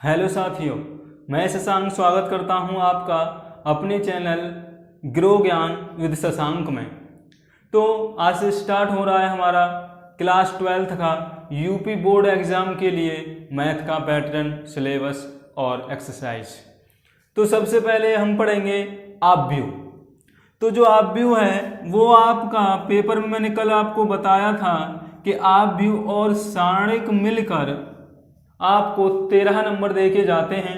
Hello साथियों, मैं शशांक स्वागत करता हूं आपका अपने चैनल ग्रो ज्ञान विद शशांक में। तो आज से स्टार्ट हो रहा है हमारा क्लास 12th का यूपी बोर्ड एग्ज़ाम के लिए मैथ का पैटर्न, सिलेबस और एक्सरसाइज। तो सबसे पहले हम पढ़ेंगे ऑब्व्यू। तो जो ऑब्व्यू है वो आपका पेपर में मैंने कल आपको बताया था कि ऑब्व्यू और सारणिक मिलकर आपको 13 नंबर देके जाते हैं।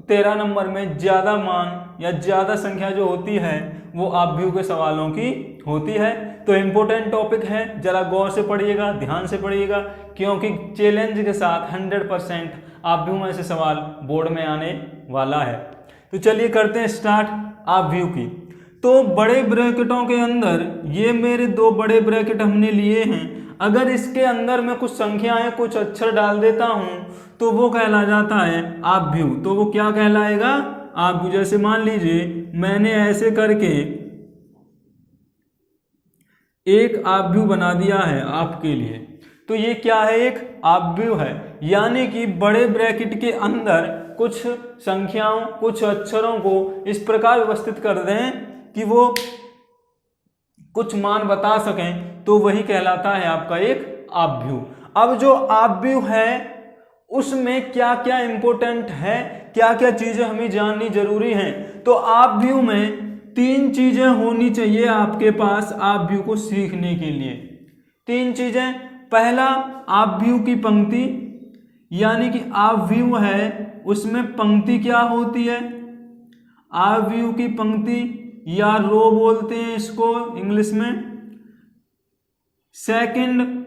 13 नंबर में ज़्यादा मान या ज़्यादा संख्या जो होती है वो ऑब्व्यू के सवालों की होती है। तो इम्पोर्टेंट टॉपिक है, ज़रा गौर से पढ़िएगा, ध्यान से पढ़िएगा, क्योंकि चैलेंज के साथ 100% ऑब्व्यू में से सवाल बोर्ड में आने वाला है। तो चलिए करते हैं स्टार्ट ऑब्व्यू की। तो बड़े ब्रैकेटों के अंदर ये मेरे दो बड़े ब्रैकेट हमने लिए हैं। अगर इसके अंदर मैं कुछ संख्याएं, कुछ अक्षर डाल देता हूं तो वो कहला जाता है ऑब्व्यू। तो वो क्या कहलाएगा? ऑब्व्यू। जैसे मान लीजिए मैंने ऐसे करके एक ऑब्व्यू बना दिया है आपके लिए, तो ये क्या है? एक ऑब्व्यू है। यानी कि बड़े ब्रैकेट के अंदर कुछ संख्याओं, कुछ अक्षरों को इस प्रकार व्यवस्थित कर दें कि वो कुछ मान बता सकें, तो वही कहलाता है आपका एक ऑब्व्यू। अब जो ऑब्व्यू है उसमें क्या क्या इंपॉर्टेंट है, क्या क्या चीजें हमें जाननी जरूरी हैं। तो ऑब्व्यू में 3 चीजें होनी चाहिए आपके पास ऑब्व्यू को सीखने के लिए। 3 चीजें। पहला, ऑब्व्यू की पंक्ति, यानी कि ऑब्व्यू है उसमें पंक्ति क्या होती है? ऑब्व्यू की पंक्ति या रो बोलते हैं इसको इंग्लिश में। सेकंड,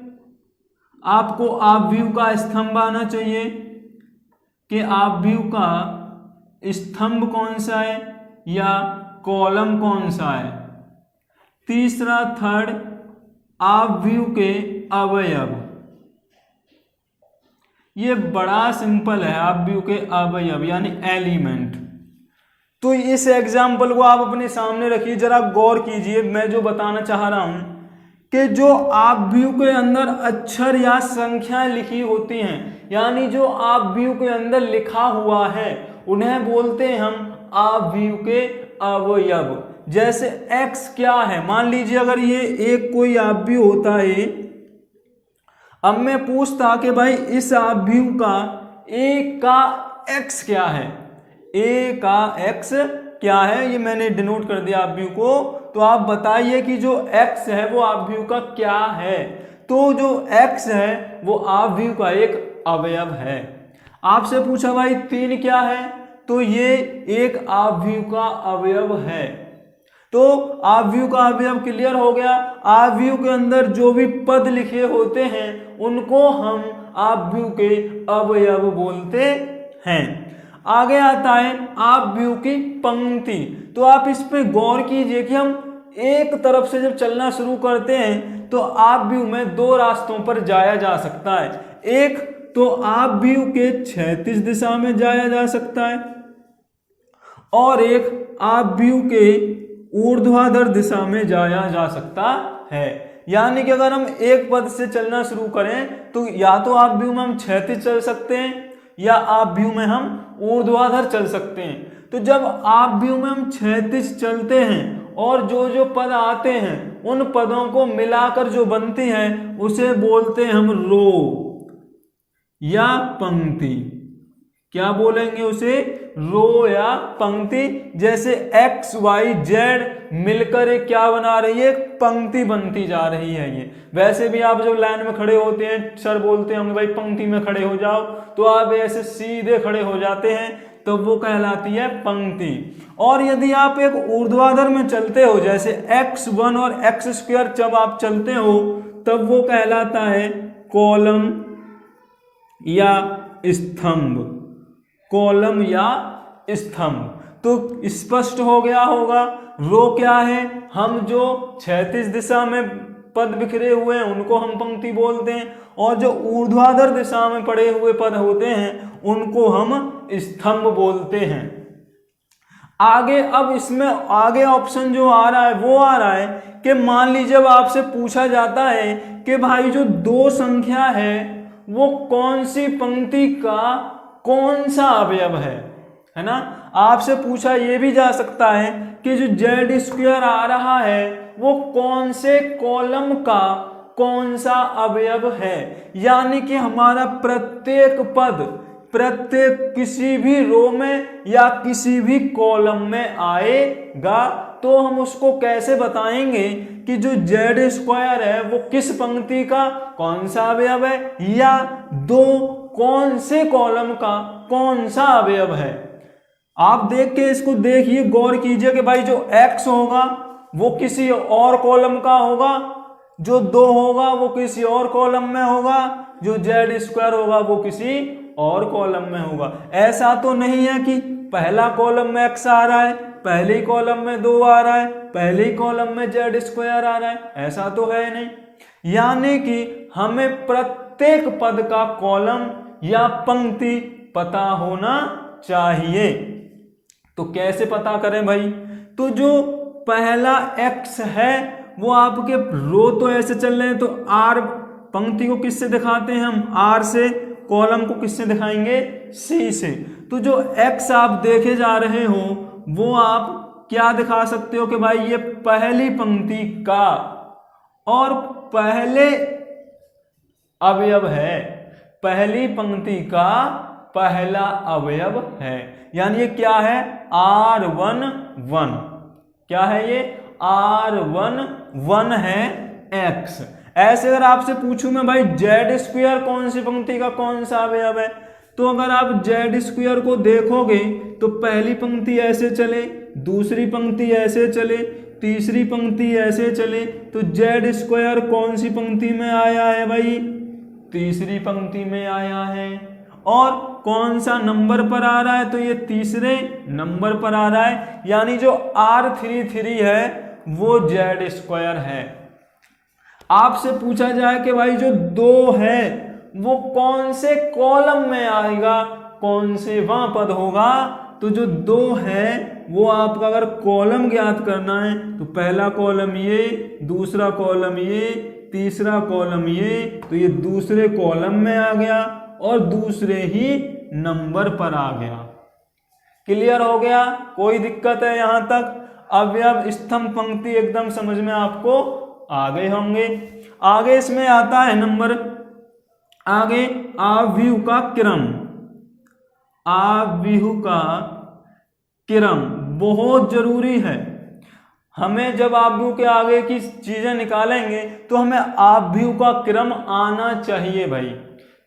आपको ऑब्व्यू का स्तंभ आना चाहिए कि ऑब्व्यू का स्तंभ कौन सा है या कॉलम कौन सा है। तीसरा, थर्ड, ऑब्व्यू के अवयव। ये बड़ा सिंपल है, ऑब्व्यू के अवयव यानी एलिमेंट। तो इस एग्जाम्पल को आप अपने सामने रखिए, जरा गौर कीजिए। मैं जो बताना चाह रहा हूं कि जो ऑब्व्यू के अंदर अक्षर या संख्याएं लिखी होती हैं, यानी जो ऑब्व्यू के अंदर लिखा हुआ है, उन्हें बोलते हैं हम ऑब्व्यू के अवयव। जैसे x क्या है? मान लीजिए अगर ये एक कोई ऑब्व्यू होता है। अब मैं पूछता कि भाई इस ऑब्व्यू का a का x क्या है? a का x क्या है? ये मैंने डिनोट कर दिया ऑब्व्यू को। तो आप बताइए कि जो x है वो ऑब्व्यू का क्या है? तो जो x है वो ऑब्व्यू का एक अवयव है। आपसे पूछा भाई 3 क्या है? तो ये एक ऑब्व्यू का अवयव है। तो ऑब्व्यू का अवयव क्लियर हो गया। ऑब्व्यू के अंदर जो भी पद लिखे होते हैं उनको हम ऑब्व्यू के अवयव बोलते हैं। आगे आता है ऑब्व्यू की पंक्ति। तो आप इस पे गौर कीजिए कि हम एक तरफ से जब चलना शुरू करते हैं तो ऑब्व्यू में 2 रास्तों पर जाया जा सकता है। एक तो ऑब्व्यू के क्षैतिज दिशा में जाया जा सकता है और एक ऑब्व्यू के ऊर्ध्वाधर दिशा में जाया जा सकता है। यानी कि अगर हम एक पद से चलना शुरू करें तो या तो ऑब्व्यू में हम क्षैतिज चल सकते हैं या ऑब्व्यू में हम ऊर्ध्वाधर चल सकते हैं। तो जब ऑब्व्यू में हम क्षैतिज चलते हैं और जो जो पद आते हैं उन पदों को मिलाकर जो बनती है उसे बोलते हैं हम रो या पंक्ति। क्या बोलेंगे उसे? रो या पंक्ति। जैसे x, y, z मिलकर एक क्या बना रही है? एक पंक्ति बनती जा रही है। ये वैसे भी आप जब लाइन में खड़े होते हैं, सर बोलते होंगे भाई पंक्ति में खड़े हो जाओ, तो आप ऐसे सीधे खड़े हो जाते हैं, तो वो कहलाती है पंक्ति। और यदि आप एक ऊर्ध्वाधर में चलते हो, जैसे x1 और x² जब आप चलते हो तब वो कहलाता है कॉलम या स्तंभ। कॉलम या स्तंभ। तो स्पष्ट हो गया होगा। रो क्या है? हम जो क्षैतिज दिशा में पद बिखरे हुए हैं उनको हम पंक्ति बोलते हैं, और जो ऊर्ध्वाधर दिशा में पड़े हुए पद होते हैं उनको हम स्तंभ बोलते हैं। आगे अब इसमें आगे ऑप्शन जो आ रहा है वो आ रहा है कि मान लीजिए जब आपसे पूछा जाता है कि भाई जो 2 संख्या है वो कौन सी पंक्ति का कौन सा अवयव है ना। आपसे पूछा ये भी जा सकता है कि जो जेड स्क्वायर आ रहा है वो कौन से कॉलम का कौन सा अवयव है, यानी कि हमारा प्रत्येक पद प्रत्येक किसी भी रो में या किसी भी कॉलम में आएगा। तो हम उसको कैसे बताएंगे कि जो जेड स्क्वायर है वो किस पंक्ति का कौन सा अवयव है, या दो कौन से कॉलम का कौन सा अवयव है। आप देख के इसको देखिए, गौर कीजिए कि भाई जो x होगा वो किसी और कॉलम का होगा, जो 2 होगा वो किसी और कॉलम में होगा, जो जेड स्क्वायर होगा वो किसी और कॉलम में होगा। ऐसा तो नहीं है कि पहला कॉलम में x आ रहा है, पहले ही कॉलम में 2 आ रहा है, पहले ही कॉलम में जेड स्क्वायर आ रहा है, ऐसा तो है नहीं। यानी कि हमें प्रत्येक पद का कॉलम या पंक्ति पता होना चाहिए। तो कैसे पता करें भाई, तो जो पहला x है वो आपके रो तो ऐसे चल रहे हैं, तो r पंक्ति को किससे दिखाते हैं हम, r से, कॉलम को किससे दिखाएंगे, c से। तो जो x आप देखे जा रहे हो वो आप क्या दिखा सकते हो कि भाई ये पहली पंक्ति का और पहले अवयव है, पहली पंक्ति का पहला अवयव है, यानी ये क्या है, r11। क्या है ये, r11 है x। ऐसे अगर आपसे पूछूं मैं भाई जेड स्क्वायर कौन सी पंक्ति का कौन सा अवयव है, तो अगर आप जेड स्क्वायर को देखोगे तो पहली पंक्ति ऐसे चले, दूसरी पंक्ति ऐसे चले, तीसरी पंक्ति ऐसे चले, तो जेड स्क्वायर कौन सी पंक्ति में आया है भाई, तीसरी पंक्ति में आया है। और कौन सा नंबर पर आ रहा है, तो ये तीसरे नंबर पर आ रहा है, यानी जो r33 है वो जेड स्क्वायर है। आपसे पूछा जाए कि भाई जो 2 है वो कौन से कॉलम में आएगा, कौन से वहां पद होगा, तो जो 2 है वो आपका अगर कॉलम ज्ञात करना है तो पहला कॉलम ये, दूसरा कॉलम ये, तीसरा कॉलम ये, तो ये दूसरे कॉलम में आ गया और दूसरे ही नंबर पर आ गया। क्लियर हो गया, कोई दिक्कत है यहां तक? अवयव स्तंभ पंक्ति एकदम समझ में आपको आ गए होंगे। आगे इसमें आता है नंबर, आगे आव्यूह का क्रम। आव्यूह का क्रम बहुत जरूरी है। हमें जब आव्यूह के आगे की चीजें निकालेंगे तो हमें आव्यूह का क्रम आना चाहिए भाई।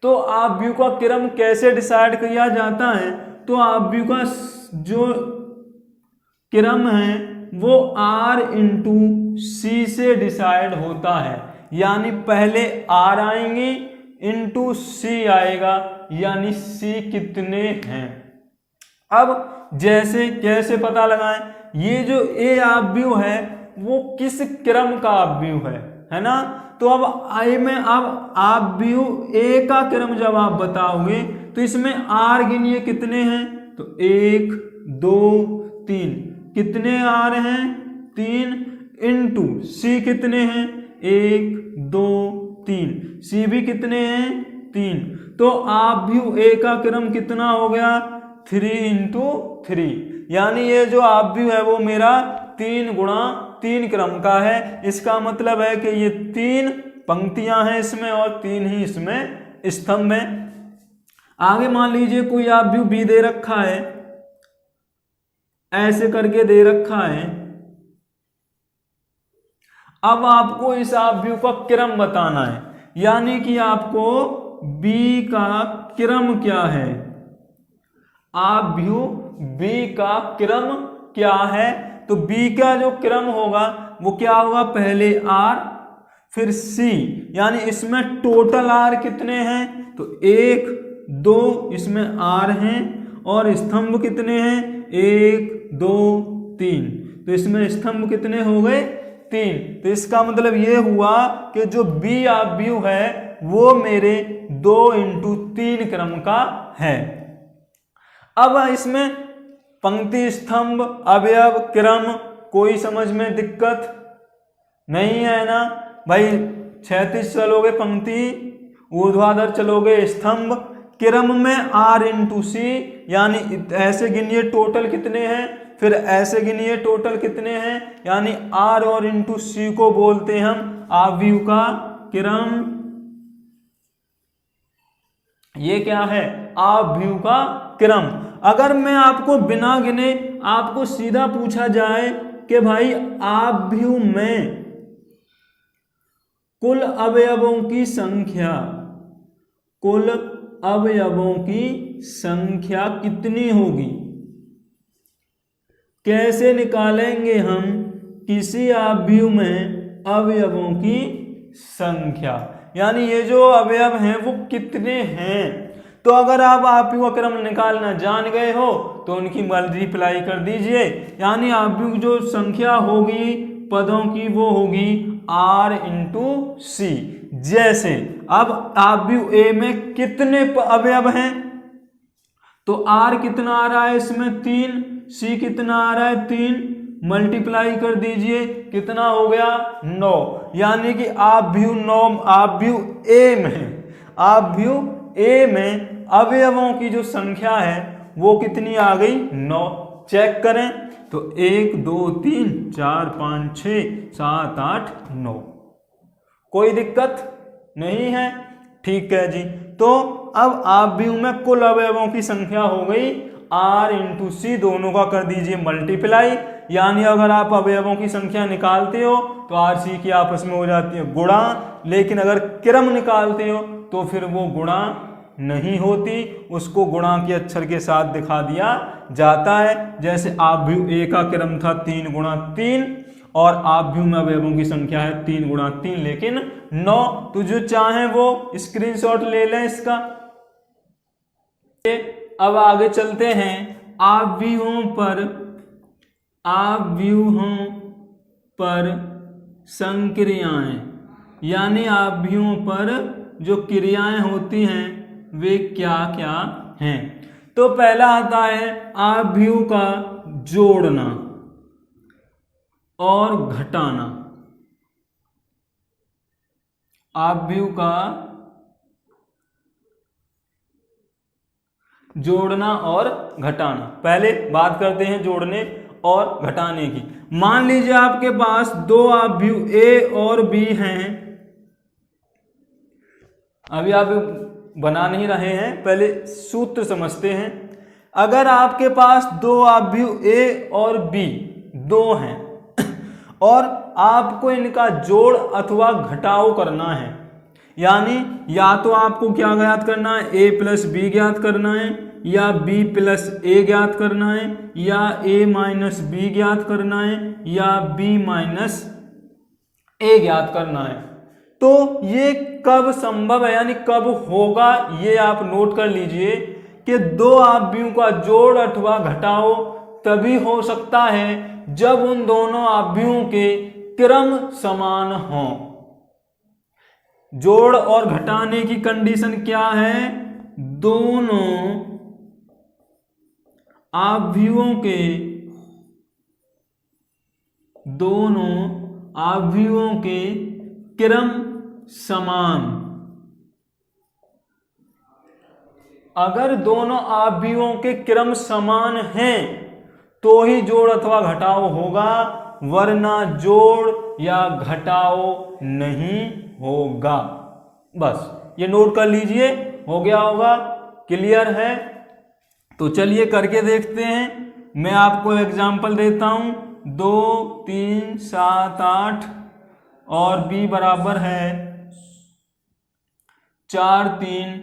तो आव्यूह का क्रम कैसे डिसाइड किया जाता है, तो आव्यूह का जो क्रम है वो r इंटू सी से डिसाइड होता है, यानी पहले r आएंगे इंटू सी आएगा, यानी c कितने हैं। अब जैसे कैसे पता लगाएं, ये जो a आव्यूह है वो किस क्रम का आव्यूह है ना। तो अब आई में अब आव्यूह a का क्रम जब आप बताओगे तो इसमें r गिनिए कितने हैं, तो 1 2 3, कितने आ रहे हैं 3, इंटू सी कितने हैं 1 2 3, सी भी कितने हैं 3, तो आव्यूह ए का क्रम कितना हो गया 3 इंटू 3, यानी ये जो आव्यूह है वो मेरा 3 गुणा 3 क्रम का है। इसका मतलब है कि ये 3 पंक्तियां हैं इसमें और 3 ही इसमें स्तंभ हैं। आगे मान लीजिए कोई आव्यूह बी दे रखा है, ऐसे करके दे रखा है। अब आपको इस आव्यूह का क्रम बताना है, यानी कि आपको b का क्रम क्या है, आव्यूह b का क्रम क्या है। तो b का जो क्रम होगा वो क्या होगा, पहले r फिर c, यानी इसमें टोटल r कितने हैं, तो 1 2 इसमें r हैं और स्तंभ कितने हैं 1 2 3, तो इसमें स्तंभ कितने हो गए 3। तो इसका मतलब ये हुआ कि जो b आव्यूह है वो मेरे 2 इंटू 3 क्रम का है। अब इसमें पंक्ति स्तंभ अवयव क्रम कोई समझ में दिक्कत नहीं है ना भाई। क्षैतिज चलोगे पंक्ति, ऊर्ध्वाधर चलोगे स्तंभ, क्रम में R इंटू सी, यानी ऐसे गिनिए टोटल कितने हैं, फिर ऐसे गिनिए टोटल कितने हैं, यानी R और इंटू सी को बोलते हैं हम आव्यूह का क्रम। ये क्या है, आव्यूह का क्रम। अगर मैं आपको बिना गिने आपको सीधा पूछा जाए कि भाई आव्यूह में कुल अवयवों की संख्या, कुल अवयवों की संख्या कितनी होगी, कैसे निकालेंगे हम किसी आव्यूह में अवयवों की संख्या, यानी ये जो अवयव हैं वो कितने हैं। तो अगर आप आव्यूह का क्रम निकालना जान गए हो तो उनकी मल्टीप्लाई कर दीजिए, यानी आव्यूह जो संख्या होगी पदों की वो होगी R इंटू सी। जैसे अब आव्यूह ए में कितने अवयव हैं, तो R कितना आ रहा है इसमें 3, C कितना आ रहा है 3, मल्टीप्लाई कर दीजिए कितना हो गया 9, यानी कि आव्यूह 9, आव्यूह ए में अवयवों की जो संख्या है वो कितनी आ गई 9। चेक करें तो 1 2 3 4 5 6 7 8 9, कोई दिक्कत नहीं है, ठीक है जी। तो अब आव्यूह में कुल अवयवों की संख्या हो गई R इंटू सी, दोनों का कर दीजिए मल्टीप्लाई, यानी अगर आप अवयवों की संख्या निकालते हो तो R C की आपस में हो जाती है गुणा, लेकिन अगर क्रम निकालते हो तो फिर वो गुणा नहीं होती, उसको गुणा के अक्षर के साथ दिखा दिया जाता है। जैसे आव्यूह ए का क्रम था 3 गुणा 3 और आव्यूह में अवयवों की संख्या है 3 गुणा 3 लेकिन 9। तो जो चाहे वो स्क्रीनशॉट ले लें इसका। अब आगे चलते हैं आव्यूहों पर संक्रियाएं, यानी आव्यूहों पर जो क्रियाएं होती हैं वे क्या क्या हैं। तो पहला आता है आव्यूह का जोड़ना और घटाना। आव्यूह का जोड़ना और घटाना। पहले बात करते हैं जोड़ने और घटाने की। मान लीजिए आपके पास दो आव्यूह ए और बी हैं, अभी आप बना नहीं रहे हैं, पहले सूत्र समझते हैं। अगर आपके पास दो आव्यूह ए और बी दो हैं और आपको इनका जोड़ अथवा घटाव करना है, यानी या तो आपको क्या ज्ञात करना है, a प्लस बी ज्ञात करना है, या b प्लस ए ज्ञात करना है, या a माइनस बी ज्ञात करना है, या b माइनस ए ज्ञात करना है। तो ये कब संभव है, यानी कब होगा, ये आप नोट कर लीजिए कि दो आव्यूहों का जोड़ अथवा घटाव तभी हो सकता है जब उन दोनों आव्यूहों के क्रम समान हों। जोड़ और घटाने की कंडीशन क्या है, दोनों आव्यूहों के क्रम समान। अगर दोनों आव्यूहों के क्रम समान हैं तो ही जोड़ अथवा घटाव होगा, वरना जोड़ या घटाव नहीं होगा। बस ये नोट कर लीजिए, हो गया होगा, क्लियर है। तो चलिए करके देखते हैं। मैं आपको एग्जांपल देता हूं, 2 3 7 8 और b बराबर है 4 3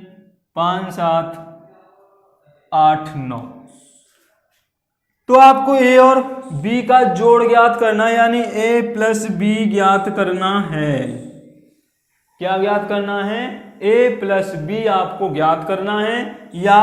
5 7 8 9। तो आपको a और b का जोड़ ज्ञात करना है, यानी a प्लस बी ज्ञात करना है। क्या ज्ञात करना है, a प्लस बी आपको ज्ञात करना है, या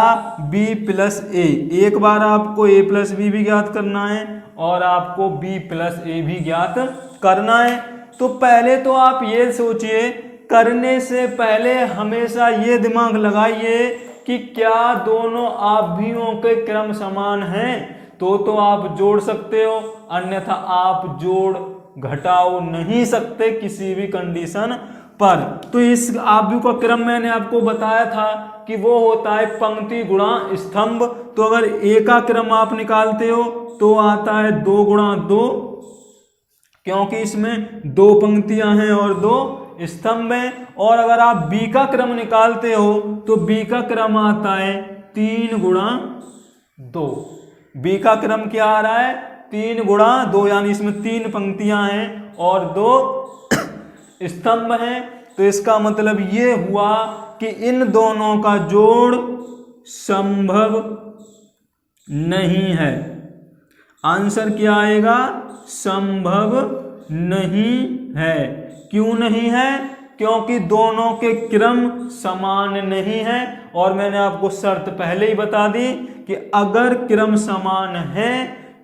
b प्लस ए। एक बार आपको a प्लस बी भी ज्ञात करना है और आपको b प्लस ए भी ज्ञात करना है। तो पहले तो आप ये सोचिए, करने से पहले हमेशा ये दिमाग लगाइए कि क्या दोनों आव्यूहों के क्रम समान हैं, तो आप जोड़ सकते हो, अन्यथा आप जोड़ घटाव नहीं सकते किसी भी कंडीशन पर। तो इस आव्यूह का क्रम मैंने आपको बताया था कि वो होता है पंक्ति गुणा स्तंभ। तो अगर ए का क्रम आप निकालते हो तो आता है 2 गुणा 2, क्योंकि इसमें 2 पंक्तियां हैं और 2 स्तंभ हैं। और अगर आप बी का क्रम निकालते हो तो बी का क्रम आता है 3 गुणा 2। बी का क्रम क्या आ रहा है? 3 गुणा 2, यानी इसमें 3 पंक्तियां हैं और 2 स्तंभ हैं। तो इसका मतलब ये हुआ कि इन दोनों का जोड़ संभव नहीं है। आंसर क्या आएगा? संभव नहीं है। क्यों नहीं है? क्योंकि दोनों के क्रम समान नहीं है। और मैंने आपको शर्त पहले ही बता दी कि अगर क्रम समान है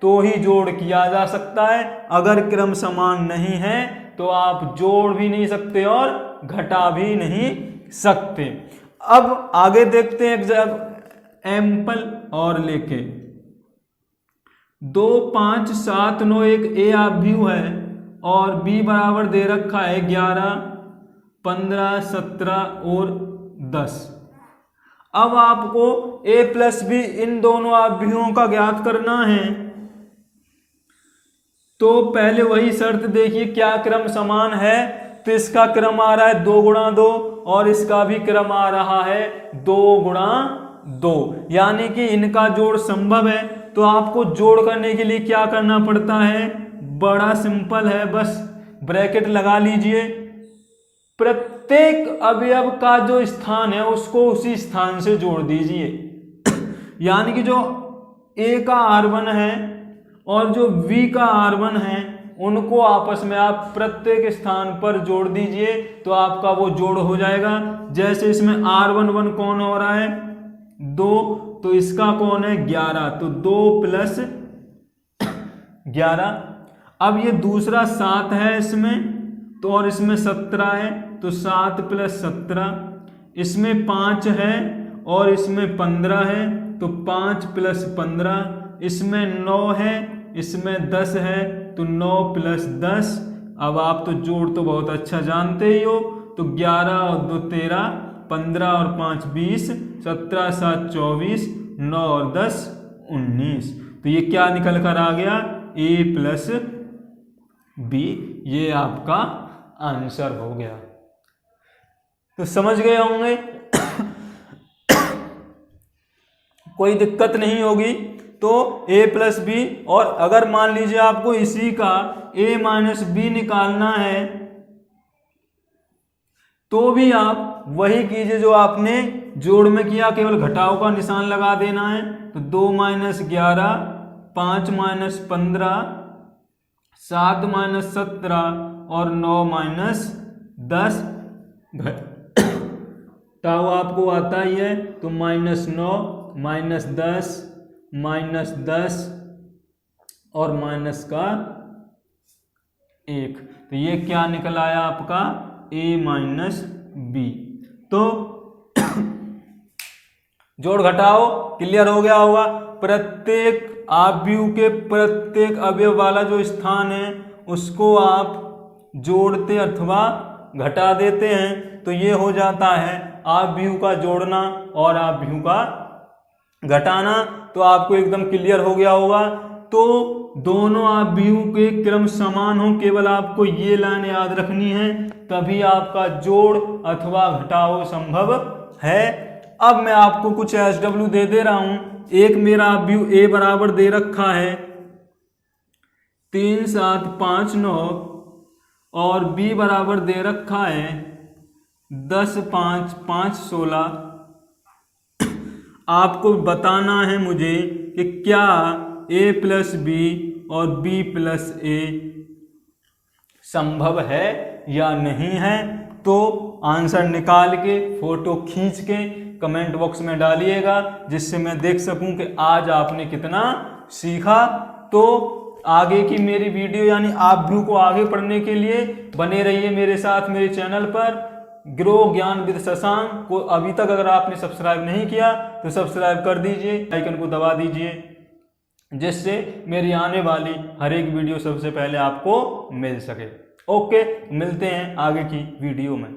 तो ही जोड़ किया जा सकता है, अगर क्रम समान नहीं है तो आप जोड़ भी नहीं सकते और घटा भी नहीं सकते। अब आगे देखते हैं एग्जाम्पल और लेके। 2, 5, 7, 9 एक ए आव्यूह है और बी बराबर दे रखा है 11, 15, 17 और 10। अब आपको ए प्लस बी इन दोनों आव्यूहों का ज्ञात करना है। तो पहले वही शर्त देखिए, क्या क्रम समान है? तो इसका क्रम आ रहा है 2 गुणा 2 और इसका भी क्रम आ रहा है 2 गुणा 2, यानी कि इनका जोड़ संभव है। तो आपको जोड़ करने के लिए क्या करना पड़ता है? बड़ा सिंपल है, बस ब्रैकेट लगा लीजिए। प्रत्येक अवयव का जो स्थान है उसको उसी स्थान से जोड़ दीजिए। यानी कि जो ए का R1 है और जो V का R1 है उनको आपस में आप प्रत्येक स्थान पर जोड़ दीजिए तो आपका वो जोड़ हो जाएगा। जैसे इसमें R11 कौन हो रहा है? 2, तो इसका कौन है? 11, तो 2 प्लस 11। अब ये दूसरा 7 है इसमें, तो और इसमें 17 है, तो 7 प्लस 17। इसमें 5 है और इसमें 15 है, तो 5 प्लस 15। इसमें 9 है, इसमें 10 है, तो 9 प्लस 10। अब आप तो जोड़ तो बहुत अच्छा जानते ही हो, तो 11 और 2 13, 15 और 5 20, 17 7 24, 9 और 10 19। तो ये क्या निकल कर आ गया? ए प्लस बी। ये आपका आंसर हो गया। तो समझ गए होंगे, कोई दिक्कत नहीं होगी। तो a प्लस बी, और अगर मान लीजिए आपको इसी का a माइनस बी निकालना है तो भी आप वही कीजिए जो आपने जोड़ में किया, केवल घटाव का निशान लगा देना है। तो 2 माइनस 11, 5 माइनस 15, 7 माइनस 17 और 9 माइनस 10। घटाव आपको आता ही है, तो -9, -10, -10 और माइनस का 1। तो ये क्या निकल आया आपका? a minus B. तो जोड़ घटाओ क्लियर हो गया होगा। प्रत्येक आव्यूह के प्रत्येक अवयव वाला जो स्थान है उसको आप जोड़ते अथवा घटा देते हैं, तो ये हो जाता है आव्यूह का जोड़ना और आव्यूह का घटाना। तो आपको एकदम क्लियर हो गया होगा। तो दोनों आव्यूह के क्रम समान हो, केवल आपको ये लाइन याद रखनी है, तभी आपका जोड़ अथवा घटाव संभव है। अब मैं आपको कुछ SW दे रहा हूं। एक मेरा आव्यूह A बराबर दे रखा है 3 7 5 9 और B बराबर दे रखा है 10 5 5 16। आपको बताना है मुझे कि क्या a प्लस बी और b प्लस a संभव है या नहीं है। तो आंसर निकाल के फोटो खींच के कमेंट बॉक्स में डालिएगा, जिससे मैं देख सकूं कि आज आपने कितना सीखा। तो आगे की मेरी वीडियो यानी आव्यूह को आगे पढ़ने के लिए बने रहिए मेरे साथ मेरे चैनल पर ग्रो ज्ञान विद शशांक को। अभी तक अगर आपने सब्सक्राइब नहीं किया तो सब्सक्राइब कर दीजिए, आइकन को दबा दीजिए, जिससे मेरी आने वाली हर एक वीडियो सबसे पहले आपको मिल सके। ओके, मिलते हैं आगे की वीडियो में।